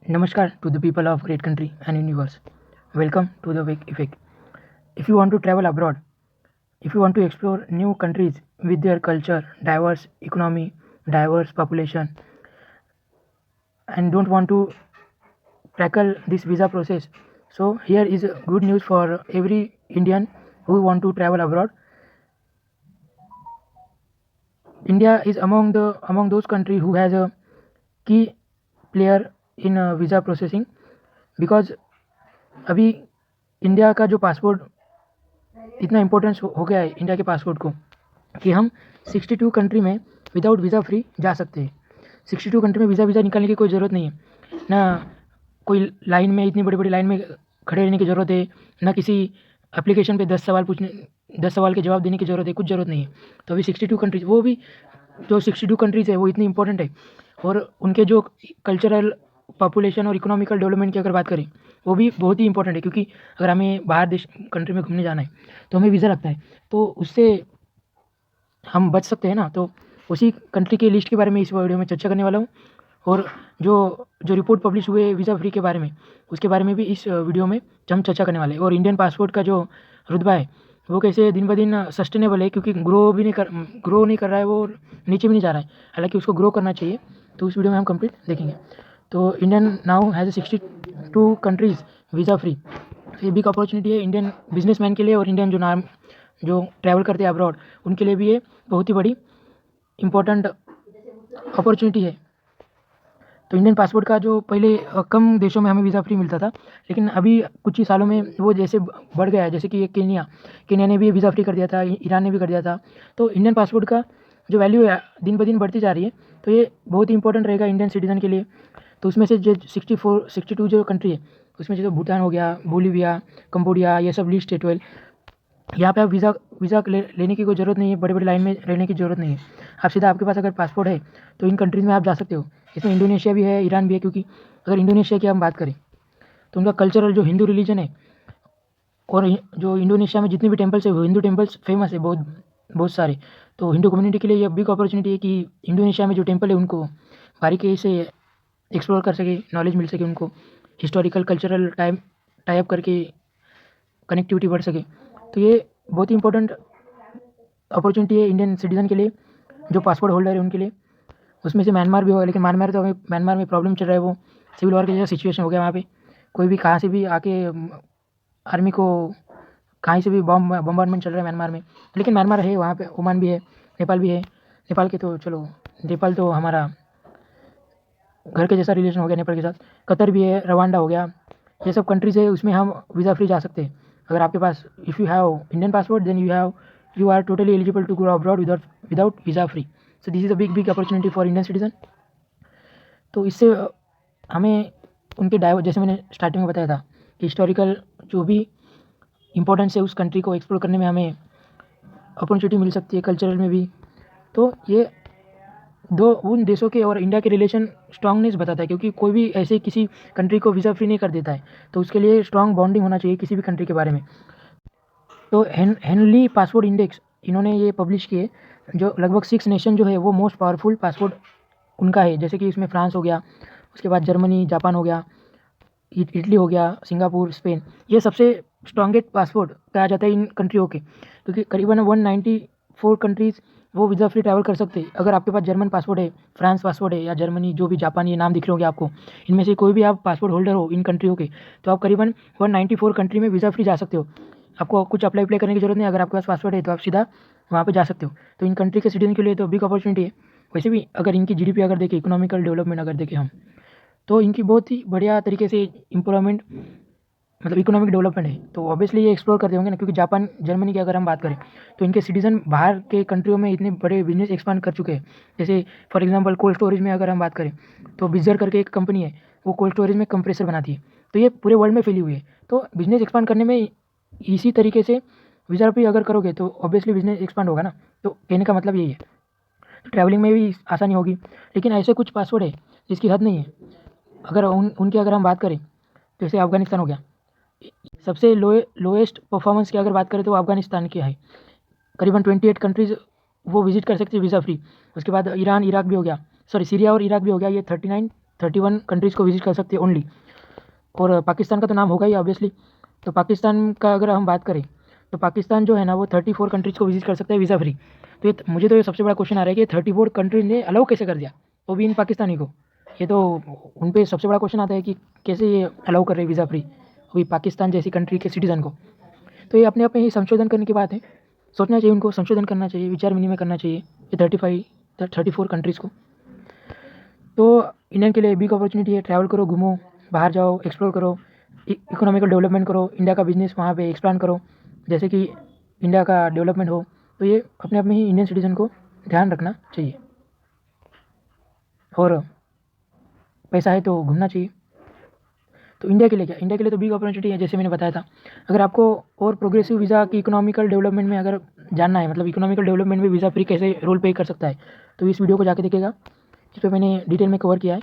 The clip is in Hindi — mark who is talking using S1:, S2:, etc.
S1: Namaskar to the people of great country and universe. Welcome to the Wake Effect. If you want to travel abroad, if you want to explore new countries with their culture, diverse economy, diverse population, and don't want to tackle this visa process, so here is good news for every Indian who want to travel abroad. India is among those countries who has a key player in visa processing because अभी इंडिया का जो पासपोर्ट इतना इम्पोर्टेंस हो गया है इंडिया के पासपोर्ट को कि हम 62 कंट्री में विदाउट वीज़ा फ्री जा सकते हैं। 62 कंट्री में वीज़ा निकालने की कोई ज़रूरत नहीं है, ना कोई लाइन में इतनी बड़ी बड़ी लाइन में खड़े रहने की ज़रूरत है, ना किसी एप्लीकेशन पे 10 सवाल के जवाब देने की ज़रूरत है, कुछ ज़रूरत नहीं है। तो अभी 62 कंट्रीज़, वो भी जो 62 कंट्रीज़ है वो इतनी इंपॉर्टेंट है और उनके जो कल्चरल पॉपुलेशन और इकोनॉमिकल डेवलपमेंट की अगर बात करें वो भी बहुत ही इंपॉर्टेंट है, क्योंकि अगर हमें बाहर देश कंट्री में घूमने जाना है तो हमें वीज़ा लगता है, तो उससे हम बच सकते हैं ना। तो उसी कंट्री के लिस्ट के बारे में इस वीडियो में चर्चा करने वाला हूँ और जो रिपोर्ट पब्लिश हुए वीज़ा फ्री के बारे में उसके बारे में भी इस वीडियो में हम चर्चा करने वाले हैं। और इंडियन पासपोर्ट का जो रुतबा है वो कैसे दिन ब दिन सस्टेनेबल है, क्योंकि ग्रो नहीं कर रहा है, वो नीचे भी नहीं जा रहा है, हालांकि उसको ग्रो करना चाहिए। तो उस वीडियो में हम कंप्लीट देखेंगे। तो Indian now has 62 countries visa free. ये बिग अपॉर्चुनिटी है इंडियन बिजनेसमैन के लिए और इंडियन जो ट्रैवल करते हैं अब्रॉड उनके लिए भी ये बहुत ही बड़ी इम्पोर्टेंट अपॉर्चुनिटी है। तो इंडियन पासपोर्ट का जो पहले कम देशों में हमें वीज़ा फ्री मिलता था, लेकिन अभी कुछ ही सालों में वो जैसे बढ़ गया है, जैसे कि ये केनिया ने भी वीज़ा फ्री कर दिया था, ईरान ने भी कर दिया था। तो इंडियन पासपोर्ट का जो वैल्यू है दिन ब दिन बढ़ती जा रही है, तो ये बहुत ही इंपॉर्टेंट रहेगा इंडियन सिटीज़न के लिए। तो उसमें से जो 62 जो कंट्री है उसमें जैसे भूटान हो गया, बोलीविया, कंबोडिया, ये सब लिस्ट है 12। यहाँ पे आप वीज़ा लेने की कोई ज़रूरत नहीं है, बड़ी बड़ी लाइन में रहने की ज़रूरत नहीं है। आप सीधा, आपके पास अगर पासपोर्ट है तो इन कंट्रीज़ में आप जा सकते हो। इसमें इंडोनेशिया भी है, ईरान भी है, क्योंकि अगर इंडोनेशिया की हम बात करें तो उनका कल्चरल जो हिंदू रिलीजन है, और जो इंडोनेशिया में जितने भी टेम्पल्स है वो हिंदू टेम्पल्स फेमस है बहुत सारे। तो हिंदू कम्युनिटी के लिए यह बिग अपॉर्चुनिटी है कि इंडोनेशिया में जो टेम्पल है उनको बारीकी से एक्सप्लोर कर सके, नॉलेज मिल सके, उनको हिस्टोरिकल कल्चरल टाइप करके कनेक्टिविटी बढ़ सके। तो ये बहुत ही इंपॉर्टेंट अपॉर्चुनिटी है इंडियन सिटीज़न के लिए जो पासपोर्ट होल्डर है उनके लिए। उसमें से म्यांमार भी होगा, लेकिन म्यांमार में प्रॉब्लम चल रहा है, वो सिविल वॉर के जैसा सिचुएशन हो गया वहाँ पे। कोई भी कहाँ से भी आके आर्मी को कहीं से भी बम्बार्डमेंट चल रहा है म्यांमार में। लेकिन म्यांमार है, वहाँ पे ओमान भी है, नेपाल भी है। नेपाल के तो चलो, नेपाल तो हमारा घर के जैसा रिलेशन हो गया नेपाल के साथ। कतर भी है, रवांडा हो गया, ये सब कंट्रीज़ है, उसमें हम वीज़ा फ्री जा सकते हैं अगर आपके पास, if you have Indian passport then you are totally eligible to go abroad without visa free. So this is a big opportunity for Indian citizen. तो इससे हमें उनके जैसे मैंने स्टार्टिंग में बताया था कि हिस्टोरिकल जो भी इम्पोर्टेंस है उस कंट्री को एक्सप्लोर करने में हमें अपॉर्चुनिटी मिल सकती है, कल्चरल में भी। तो ये दो उन देशों के और इंडिया के रिलेशन स्ट्रांगनेस बताता है, क्योंकि कोई भी ऐसे किसी कंट्री को वीज़ा फ्री नहीं कर देता है, तो उसके लिए स्ट्रांग बॉन्डिंग होना चाहिए किसी भी कंट्री के बारे में। तो हेनली पासपोर्ट इंडेक्स इन्होंने ये पब्लिश किए, जो लगभग 6 नेशन जो है वो मोस्ट पावरफुल पासपोर्ट उनका है। जैसे कि इसमें फ्रांस हो गया, उसके बाद जर्मनी, जापान हो गया, इटली हो गया, सिंगापुर, स्पेन, ये सबसे स्ट्रॉन्गेस्ट पासपोर्ट कहा जाता है इन कंट्रियों के, क्योंकि करीबन 194 कंट्रीज़ वो वीज़ा फ्री ट्रैवल कर सकते हैं। अगर आपके पास जर्मन पासपोर्ट है, फ्रांस पासपोर्ट है, या जर्मनी, जो भी जापान, ये नाम दिख रहे होंगे आपको, इनमें से कोई भी आप पासपोर्ट होल्डर हो इन कंट्रियों के, तो आप करीबन 194 कंट्री में वीज़ा फ्री जा सकते हो। आपको कुछ अप्लाई करने की जरूरत नहीं, अगर आपके पास पासपोर्ट है तो आप सीधा वहाँ पर जा सकते हो। तो इन कंट्री के सिटीजन के लिए तो बिग अपॉर्चुनिटी है। वैसे भी अगर इनकी जीडीपी अगर देखें, इकोनॉमिकल डेवलपमेंट अगर देखें हम, तो इनकी बहुत ही बढ़िया तरीके से इम्प्रूवमेंट, मतलब इकोनॉमिक डेवलपमेंट है। तो ऑब्वियसली ये एक्सप्लोर करते होंगे ना, क्योंकि जापान, जर्मनी की अगर हम बात करें तो इनके सिटीजन बाहर के कंट्रियों में इतने बड़े बिजनेस एक्सपांड कर चुके हैं। जैसे फॉर एग्जांपल कोल्ड स्टोरेज में अगर हम बात करें तो बिजर करके एक कंपनी है, वो कोल्ड स्टोरेज में कंप्रेसर बनाती है, तो ये पूरे वर्ल्ड में फैली हुई है। तो बिजनेस एक्सपांड करने में इसी तरीके से वीज़ा पे अगर करोगे तो ऑब्वियसली बिजनेस एक्सपांड होगा ना। तो कहने का मतलब यही है, ट्रैवलिंग में भी आसानी होगी। लेकिन ऐसे कुछ पासवर्ड है जिसकी हद नहीं है। अगर उनकी अगर हम बात करें तो जैसे अफ़गानिस्तान हो गया, सबसे लोएस्ट परफॉर्मेंस की अगर बात करें तो अफ़गानिस्तान की है। करीबन 28 कंट्रीज़ वो विजिट कर सकते हैं वीज़ा फ्री। उसके बाद ईरान, इराक भी हो गया, सॉरी सीरिया और इराक भी हो गया, ये 39 31 कंट्रीज़ को विजिट कर सकते हैं ओनली। और पाकिस्तान का तो नाम होगा ही ऑब्वियसली। तो पाकिस्तान का अगर हम बात करें तो पाकिस्तान जो है ना वो 34 कंट्रीज़ को विजिट कर सकता है वीज़ा फ्री। तो ये मुझे तो ये सबसे बड़ा क्वेश्चन आ रहा है कि 34 कंट्रीज ने अलाउ कैसे कर दिया, वो भी इन पाकिस्तानी को। ये तो उन पे सबसे बड़ा क्वेश्चन आता है कि कैसे ये अलाउ कर रहे वीज़ा फ्री वो भी पाकिस्तान जैसी कंट्री के सिटीज़न को। तो ये अपने आप में ही संशोधन करने की बात है, सोचना चाहिए उनको, संशोधन करना चाहिए, विचार विनिमय करना चाहिए ये 34 कंट्रीज़ को। तो इंडियन के लिए बिग अपॉर्चुनिटी है, ट्रैवल करो, घूमो, बाहर जाओ, एक्सप्लोर करो, इकोनॉमिकल डेवलपमेंट करो, इंडिया का बिजनेस वहाँ पे एक्सपांड करो, जैसे कि इंडिया का डेवलपमेंट हो। तो ये अपने आप में ही इंडियन सिटीज़न को ध्यान रखना चाहिए। और पैसा है तो घूमना चाहिए। तो इंडिया के लिए क्या, इंडिया के लिए तो बिग अपॉर्चुनिटी है, जैसे मैंने बताया था। अगर आपको और प्रोग्रेसिव वीज़ा की इकोनॉमिकल डेवलपमेंट में अगर जानना है, मतलब इकोनॉमिकल डेवलपमेंट में वीज़ा फ्री कैसे रोल प्ले कर सकता है, तो इस वीडियो को जाके देखिएगा, इस पर मैंने डिटेल में कवर किया है।